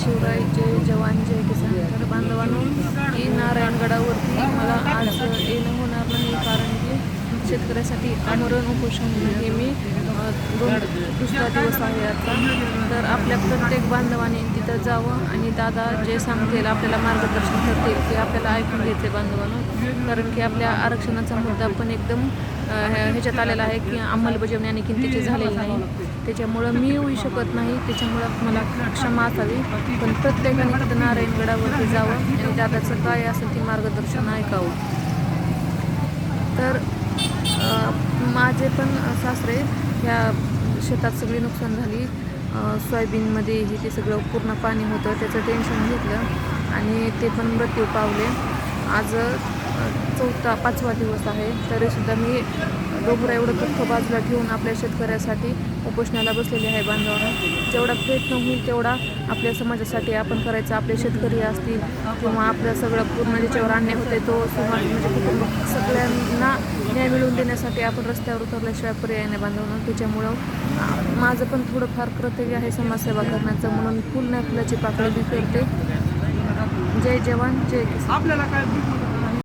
शिवराय जय जवान जय किसान. तर बांधवांनो, की नारायणगडावरती मला आज येणं होणार नाही, कारण की शेतकऱ्यासाठी आमरण उपोषण हे मी दुसरा दिवस आहे आता. तर आपल्या प्रत्येक बांधवाने तिथं जावं आणि दादा जे सांगतील आपल्याला मार्गदर्शन करतील ते आपल्याला ऐकून घ्यायचे बांधवांनो. कारण की आपल्या आरक्षणाचा मुद्दा पण एकदम ह्याच्यात आलेला आहे की अंमलबजावणी आणि किंतीची झालेली नाही. त्याच्यामुळं मी येऊ शकत नाही, त्याच्यामुळं मला क्षमा असावी. पण प्रत्येकाने तिथं नारायणगडावरती जावं आणि दादाचं काय असेल ते मार्गदर्शन ऐकावं. तर माझे पण सासरे ह्या शेतात सगळी नुकसान झाली. सोयाबीनमध्ये हे ते सगळं पूर्ण पाणी होतं, त्याचं टेन्शन घेतलं आणि ते पण मृत्यू पावले. आज 5वा दिवस आहे, तरीसुद्धा मी डोंगर एवढं दुःख बाजूला ठेवून आपल्या शेतकऱ्यासाठी उपोषणाला बसलेले आहे बांधवांनो. जेवढा प्रयत्न होईल तेवढा आपल्या समाजासाठी आपण करायचा. आपले शेतकरी असतील किंवा आपलं सगळं पूर्ण ज्याच्यावर अन्याय होते तो समाज म्हणजे कुटुंब सगळ्यांना न्याय मिळवून देण्यासाठी आपण रस्त्यावर उतरल्याशिवाय पर्याय नाही बांधवांनो. त्याच्यामुळं माझं पण थोडंफार कर्तव्य आहे समाजसेवा करण्याचं, म्हणून फुल नाही फुलाची पाकळी मी करते. जय जवान जय किसान.